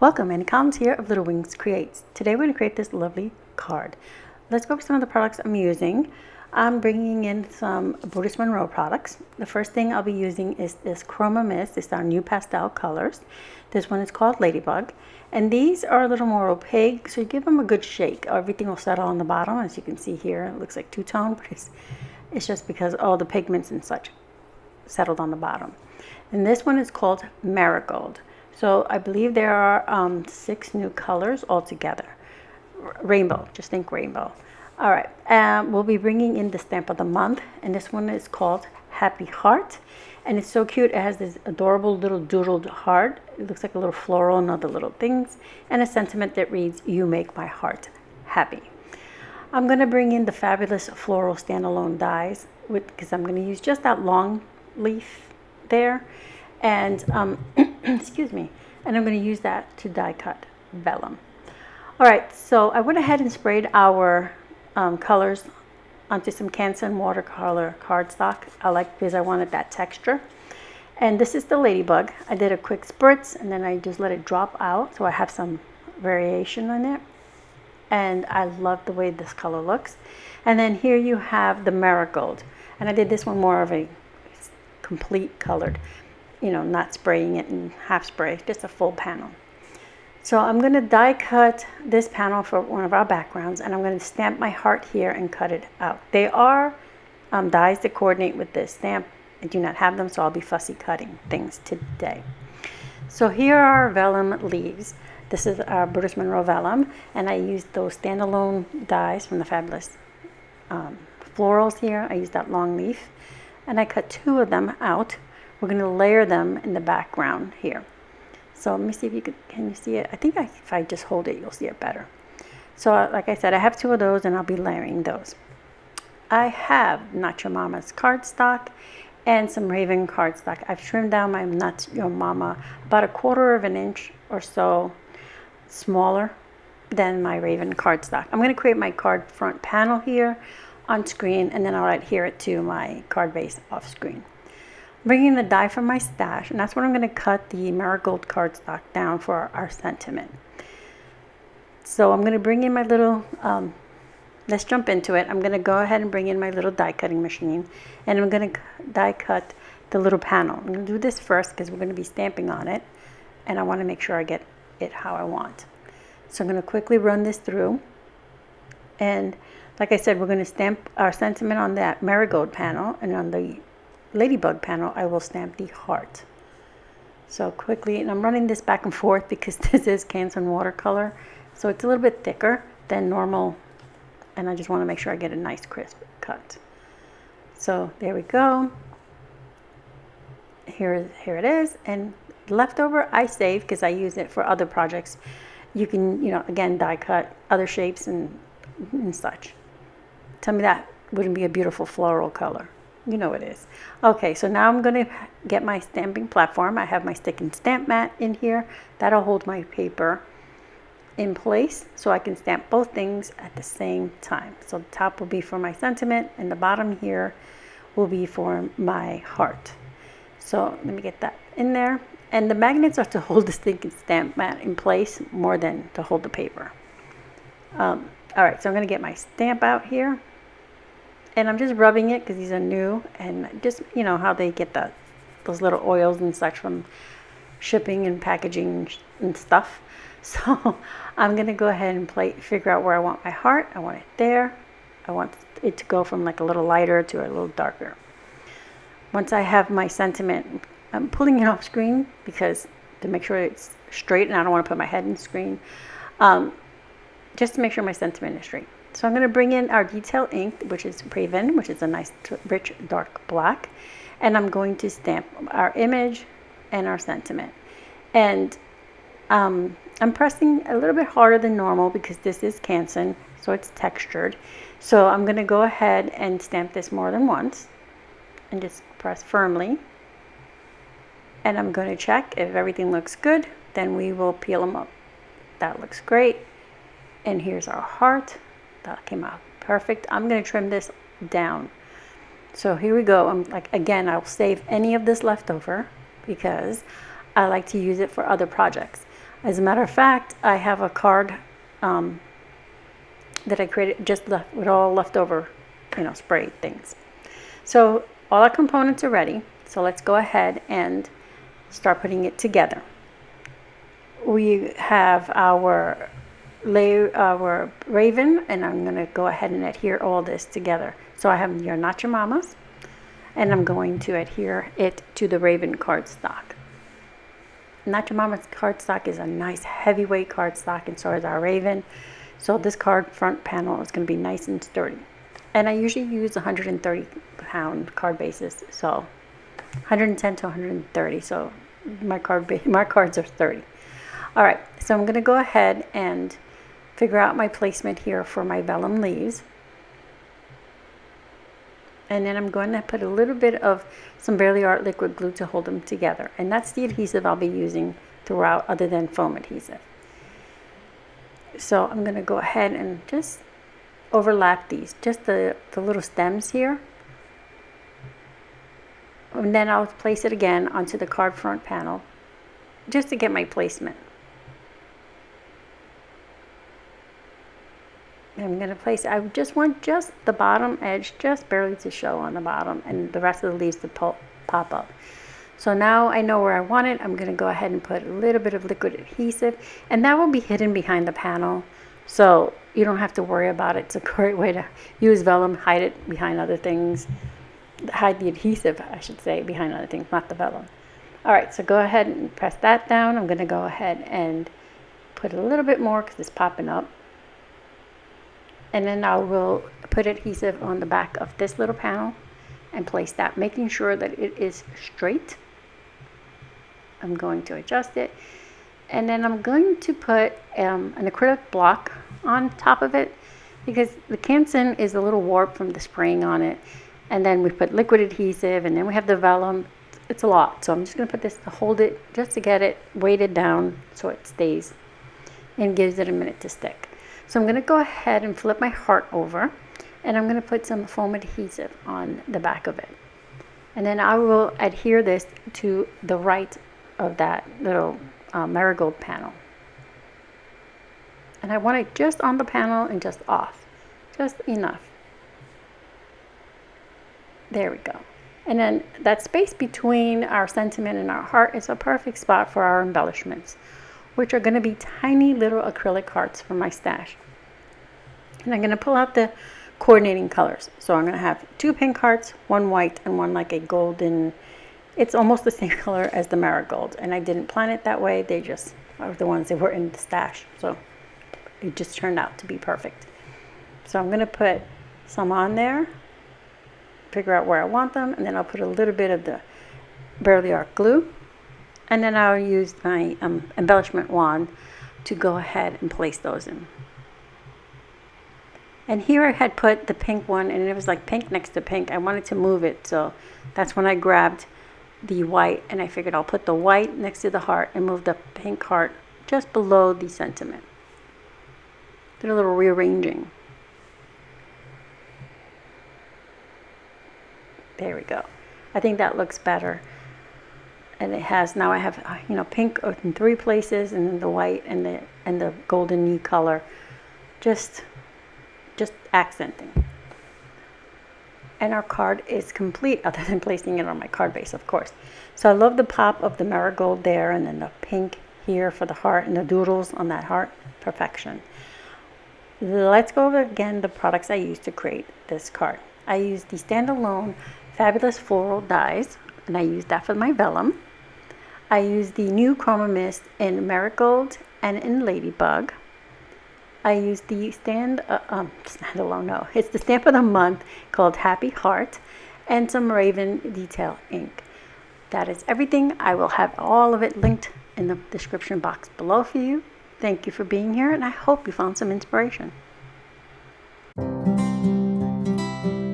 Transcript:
Welcome, Annie Collins here of Little Wings Creates. Today we're going to create this lovely card. Let's go over some of the products I'm using. I'm bringing in some Brutus Monroe products. The first thing I'll be using is this Chroma mist. It's our new pastel colors. This one is called Ladybug. And these are a little more opaque, so you give them a good shake. Everything will settle on the bottom. As you can see here, it looks like two-tone, but it's just because all the pigments and such settled on the bottom. And this one is called Marigold. So I believe there are 6 new colors altogether. Rainbow, just think rainbow. All right, we'll be bringing in the stamp of the month, and this one is called Happy Heart. And it's so cute. It has this adorable little doodled heart. It looks like a little floral and other little things. And a sentiment that reads, "You make my heart happy." I'm going to bring in the fabulous floral standalone dies because I'm going to use just that long leaf there. And excuse me, and I'm going to use that to die cut vellum. All right, so I went ahead and sprayed our colors onto some Canson watercolor cardstock. I like because I wanted that texture. And this is the Ladybug. I did a quick spritz and then I just let it drop out, so I have some variation in it. And I love the way this color looks. And then here you have the Marigold, and I did this one more of a complete colored, you know, not spraying it in half spray, just a full panel. So I'm going to die cut this panel for one of our backgrounds, and I'm going to stamp my heart here and cut it out. They are dies that coordinate with this stamp. I do not have them, so I'll be fussy cutting things today. So here are vellum leaves. This is our Brutus Monroe Vellum, and I used those standalone dies from the fabulous Florals here. I used that long leaf, and I cut 2 of them out. We're going to layer them in the background here. So let me see if you can you see it? I think if I just hold it, you'll see it better. So like I said, I have 2 of those, and I'll be layering those. I have Not Your Mama's cardstock and some Raven cardstock. I've trimmed down my Not Your Mama about 1/4 of an inch or so smaller than my Raven cardstock. I'm going to create my card front panel here on screen, and then I'll adhere it to my card base off screen. Bringing the die from my stash, and that's what I'm going to cut the Marigold cardstock down for our sentiment. So I'm going to bring in my little, let's jump into it. I'm going to go ahead and bring in my little die cutting machine, and I'm going to die cut the little panel. I'm going to do this first because we're going to be stamping on it, and I want to make sure I get it how I want. So I'm going to quickly run this through, and like I said, we're going to stamp our sentiment on that Marigold panel, and on the Ladybug panel I will stamp the heart. So quickly, and I'm running this back and forth because this is Canson watercolor, so it's a little bit thicker than normal, and I just want to make sure I get a nice crisp cut. So there we go. Here it is, and leftover I save because I use it for other projects. You can, you know, again, die cut other shapes and such. Tell me that wouldn't be a beautiful floral color. You know it is. Okay, so now I'm going to get my stamping platform. I have my stick and stamp mat in here. That'll hold my paper in place so I can stamp both things at the same time. So the top will be for my sentiment, and the bottom here will be for my heart. So let me get that in there. And the magnets are to hold the stick and stamp mat in place more than to hold the paper. All right, so I'm going to get my stamp out here. And I'm just rubbing it because these are new, and just, you know, how they get those little oils and such from shipping and packaging and stuff. So I'm going to go ahead and figure out where I want my heart. I want it there. I want it to go from like a little lighter to a little darker. Once I have my sentiment, I'm pulling it off screen because to make sure it's straight, and I don't want to put my head in screen, just to make sure my sentiment is straight. So I'm going to bring in our detail ink, which is Raven, which is a nice rich dark black, and I'm going to stamp our image and our sentiment. And I'm pressing a little bit harder than normal because this is Canson, so it's textured. So I'm going to go ahead and stamp this more than once and just press firmly. And I'm going to check if everything looks good, then we will peel them up. That looks great. And here's our heart. That came out perfect. I'm going to trim this down So here we go. I'm like, again, I'll save any of this leftover because I like to use it for other projects. As a matter of fact, I have a card that I created just left with all leftover, spray things. So all our components are ready. So let's go ahead and start putting it together. We have our raven, and I'm going to go ahead and adhere all this together. So I have your Not Your Mama's, and I'm going to adhere it to the raven cardstock. Not Your Mama's cardstock is a nice heavyweight cardstock, and so is our raven. So this card front panel is going to be nice and sturdy. And I usually use 130 pound card bases, so 110 to 130. So my cards are 30. All right, so I'm going to go ahead and figure out my placement here for my vellum leaves. And then I'm going to put a little bit of some Barely Art liquid glue to hold them together. And that's the adhesive I'll be using throughout, other than foam adhesive. So I'm going to go ahead and just overlap these, just the little stems here. And then I'll place it again onto the card front panel just to get my placement. I'm going to place, I just want just the bottom edge just barely to show on the bottom, and the rest of the leaves to pop up. So now I know where I want it. I'm going to go ahead and put a little bit of liquid adhesive, and that will be hidden behind the panel, so you don't have to worry about it. It's a great way to use vellum, hide it behind other things, hide the adhesive, I should say, behind other things, not the vellum. All right, so go ahead and press that down. I'm going to go ahead and put a little bit more because it's popping up. And then I will put adhesive on the back of this little panel and place that, making sure that it is straight. I'm going to adjust it. And then I'm going to put an acrylic block on top of it because the Canson is a little warped from the spraying on it. And then we put liquid adhesive, and then we have the vellum. It's a lot. So I'm just going to put this to hold it, just to get it weighted down so it stays and gives it a minute to stick. So I'm going to go ahead and flip my heart over, and I'm going to put some foam adhesive on the back of it. And then I will adhere this to the right of that little marigold panel. And I want it just on the panel and just off, just enough. There we go. And then that space between our sentiment and our heart is a perfect spot for our embellishments, which are going to be tiny little acrylic hearts from my stash. And I'm going to pull out the coordinating colors. So I'm going to have 2 pink hearts, 1 white, and 1 like a golden. It's almost the same color as the marigold. And I didn't plan it that way. They just are the ones that were in the stash. So it just turned out to be perfect. So I'm going to put some on there, figure out where I want them, and then I'll put a little bit of the Barely Art glue. And then I'll use my embellishment wand to go ahead and place those in. And here I had put the pink one, and it was like pink next to pink. I wanted to move it, so that's when I grabbed the white, and I figured I'll put the white next to the heart and move the pink heart just below the sentiment. Did a little rearranging. There we go. I think that looks better. And it has, now I have, pink in 3 places, and then the white and the golden color, just accenting. And our card is complete, other than placing it on my card base, of course. So I love the pop of the marigold there, and then the pink here for the heart, and the doodles on that heart. Perfection. Let's go over again the products I used to create this card. I used the standalone Fabulous Floral dies, and I used that for my vellum. I used the new Chroma mist in Marigold and in Ladybug. I used the standalone, no, it's the stamp of the month called Happy Heart, and some Raven detail ink. That is everything. I will have all of it linked in the description box below for you. Thank you for being here, and I hope you found some inspiration.